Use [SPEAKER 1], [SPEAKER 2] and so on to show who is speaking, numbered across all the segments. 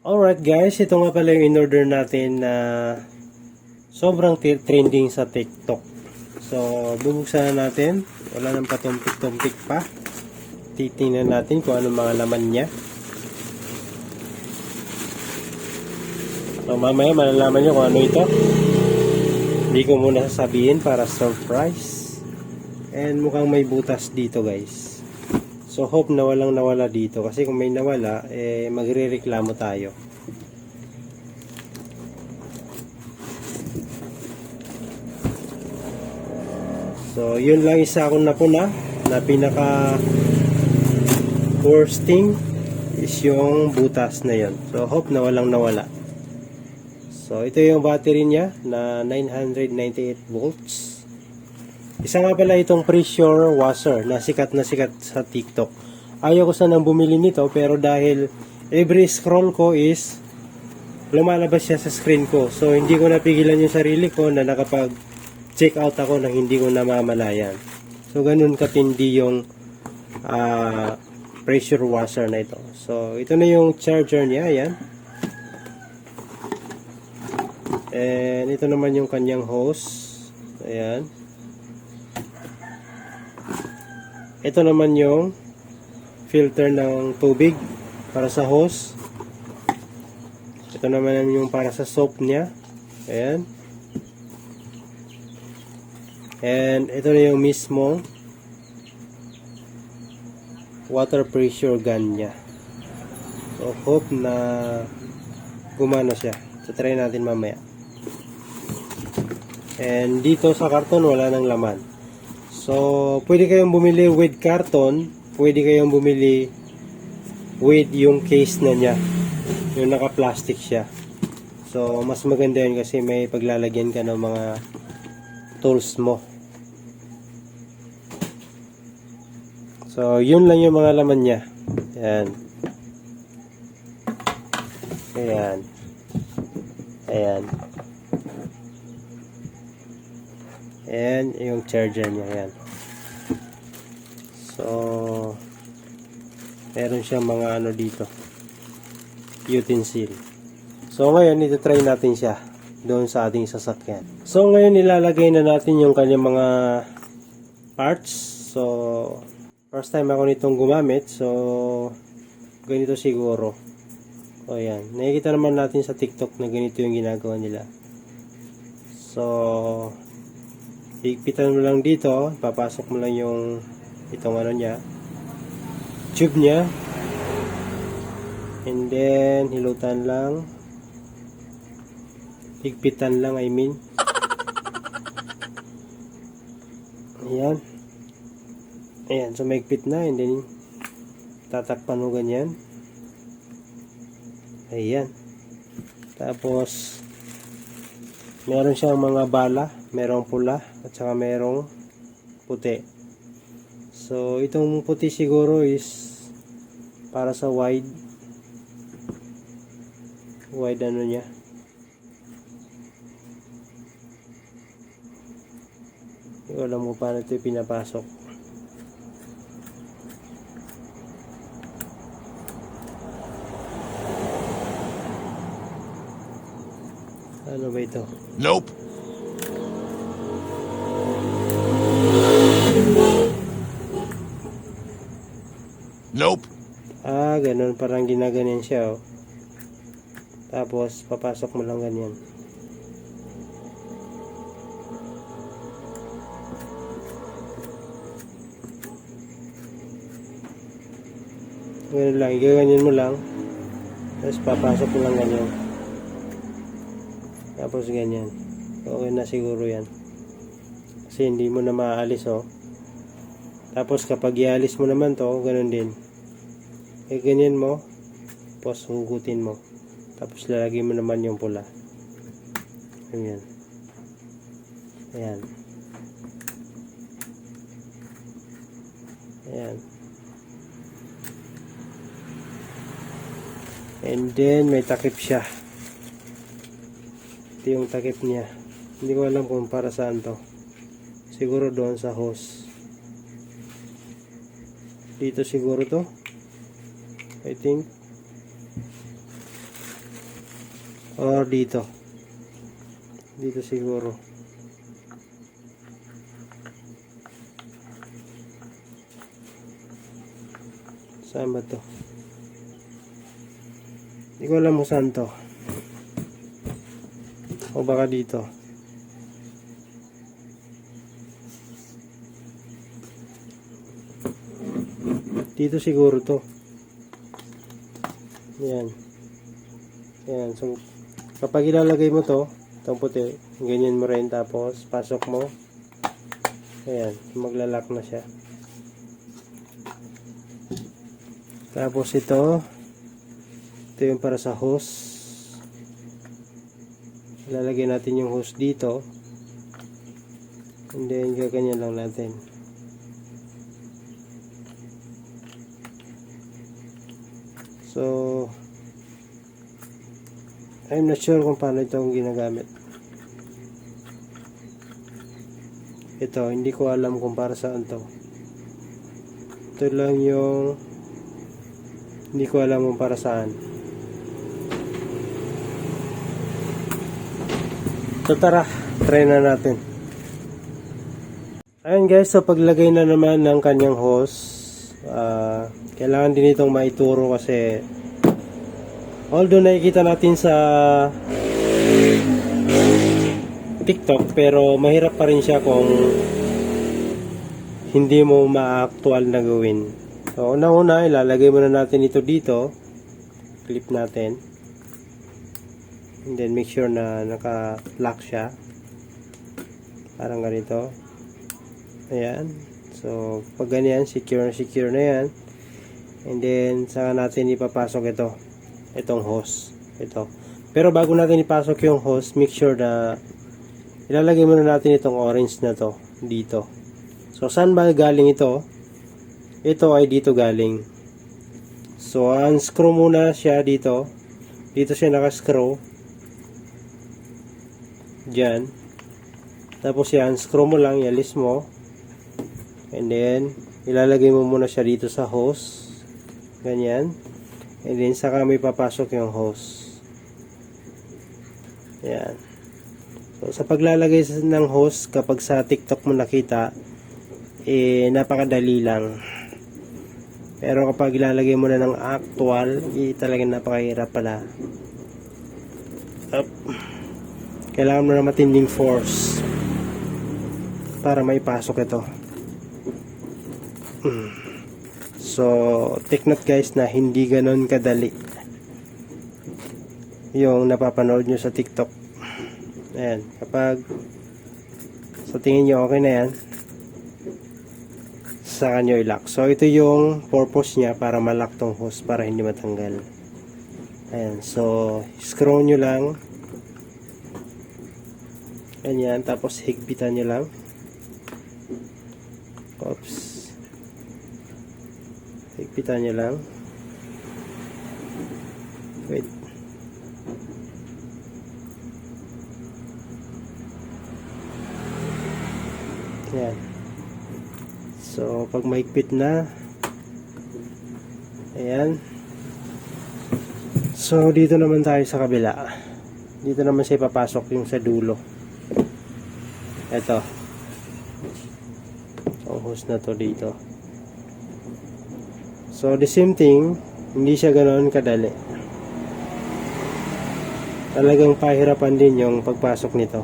[SPEAKER 1] Alright guys, ito nga pala yung in-order natin na sobrang trending sa TikTok. So, bubuksan na natin. Wala nang patumpik-tumpik pa. Titingnan natin kung ano mga laman niya. So, mamaya malalaman nyo kung ano ito. Hindi ko muna sasabihin para surprise. And mukhang may butas dito guys. So hope na walang nawala dito kasi kung may nawala magrereklamo tayo. So yun lang isa akong napuna na pinaka worst thing is yung butas na yun. So hope na walang nawala. So ito yung battery niya na 998 volts. Isa nga pala itong pressure washer na sikat sa TikTok. Ayaw ko sanang bumili nito pero dahil every scroll ko is lumalabas siya sa screen ko. So hindi ko napigilan yung sarili ko na nakapag-check out ako nang hindi ko namamalayan. So ganun katindi yung pressure washer na ito. So ito na yung charger niya. Ayan. And ito naman yung kanyang hose. Ayan. Ito naman yung filter ng tubig para sa hose. Ito naman yung para sa soap niya. Ayan. And ito na yung mismo water pressure gun niya. So hope na gumana siya. So try natin mamaya. And dito sa karton wala nang laman. So, pwede kayong bumili with carton, pwede kayong bumili with yung case na niya, yung naka-plastic siya. So, mas maganda yun kasi may paglalagyan ka ng mga tools mo. So, yun lang yung mga laman niya. Ayan. Ayan. Ayan. And yung charger niya yan. So meron siyang mga ano dito, utensil. So ngayon ito-try natin siya doon sa ating sasakyan. So ngayon nilalagay na natin yung kanyang mga parts. So first time ako nitong gumamit. So ganito siguro. O yan, nakikita naman natin sa TikTok na ganito yung ginagawa nila. So higpitan mo lang dito, papasok mo lang yung itong ano niya, tube niya, and then hilutan lang, higpitan lang, I mean. Ayan, ayan, so mahigpit na, and then tatakpan mo ganyan. Ayan, tapos meron siyang mga bala, merong pula at saka merong puti. So itong puti siguro is para sa wide ano niya. Hindi ko alam kung paano ito pinapasok. Ano ba ito?
[SPEAKER 2] Nope. Nope.
[SPEAKER 1] Ganun, parang ginaganyan siya, oh. Tapos papasok mo lang ganyan. Ganun lang, gaganyan mo lang. Tapos papasok mo lang ganyan. Tapos ganyan. Okay na siguro yan. Kasi hindi mo na maaalis, oh. Tapos kapag ialis mo naman to, ganun din. Ganyan mo. Tapos hugutin mo. Tapos lalagay mo naman yung pula. Ganyan. Ayan. Ayan. And then may takip siya. Ito yung takip niya. Hindi ko alam kung para saan to. Siguro doon sa hose. Dito siguro to. I think. Or dito. Dito siguro. Saan ba to? Hindi ko alam kung saan to. O baka dito. Dito siguro to. Yan. Yan. So, kapag ilalagay mo to, itong puti, ganyan mo rin, tapos pasok mo. Ayan. Maglalak na siya. Tapos ito yung para sa hose. Ilalagay natin yung hose dito. And then gaganyan lang natin. So I'm not sure kung paano itong ginagamit. Ito, hindi ko alam kung para saan to. Ito lang yung hindi ko alam kung para saan. So tara, try na natin. Ayun guys, so paglagay na naman ng kanyang hose, kailangan din itong maituro kasi although nakikita natin sa TikTok, pero mahirap pa rin siya kung hindi mo ma-actual na gawin. So, una-una, ilalagay muna natin ito dito. Clip natin. And then, make sure na naka-lock siya. Parang ganito. Ayan. So, pag ganyan, secure na yan. And then, saka natin ipapasok ito. Itong hose. Ito. Pero bago natin ipasok yung hose, make sure na ilalagay muna natin itong orange na to dito. So, saan ba galing ito? Ito ay dito galing. So, unscrew muna siya dito. Dito siya naka-screw. Diyan. Tapos i-unscrew mo lang, i-alis mo. And then, ilalagay mo muna siya dito sa hose. Ganyan. And then, saka may papasok yung hose. Ayan. So, sa paglalagay ng hose, kapag sa TikTok mo nakita, napakadali lang. Pero kapag ilalagay mo na ng actual, talagang napakahirap pala. Up. Kailangan mo na matinding force para maipasok ito. So, take note guys na hindi ganon kadali yung napapanood nyo sa TikTok. Ayan, kapag sa tingin nyo okay na yan, saka nyo i-lock. So, ito yung purpose niya para ma-lock tong hose para hindi matanggal. Ayan, so screw nyo lang. Ayan, tapos higpitan nyo lang. Oops. Higpitan nyo lang. Wait. Ayan. So, pag mahigpit na, ayan. So, dito naman tayo sa kabila. Dito naman siya ipapasok yung sa dulo. Ito. Ang hose na to dito. So, the same thing, hindi siya ganoon kadali. Talagang pahirapan din yung pagpasok nito.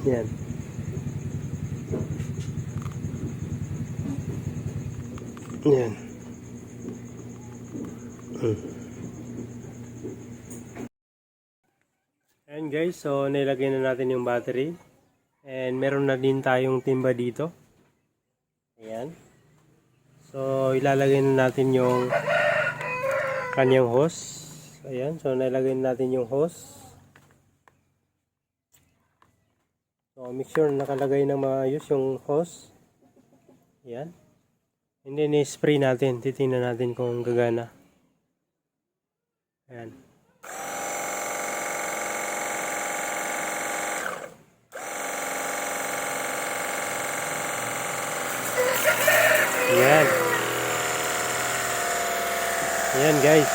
[SPEAKER 1] Yan. Yan. Ayan guys, so nilagay na natin yung battery. And meron na din tayong timba dito. Ayan. So ilalagay na natin yung kanyang hose. Ayan, so nilagay na natin yung hose. So, make sure na nakalagay ng maayos yung hose. Ayan. And then, i-spray natin. Titingnan natin kung gagana. Ayan. Ayan. Ayan guys.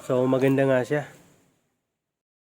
[SPEAKER 1] So maganda nga siya.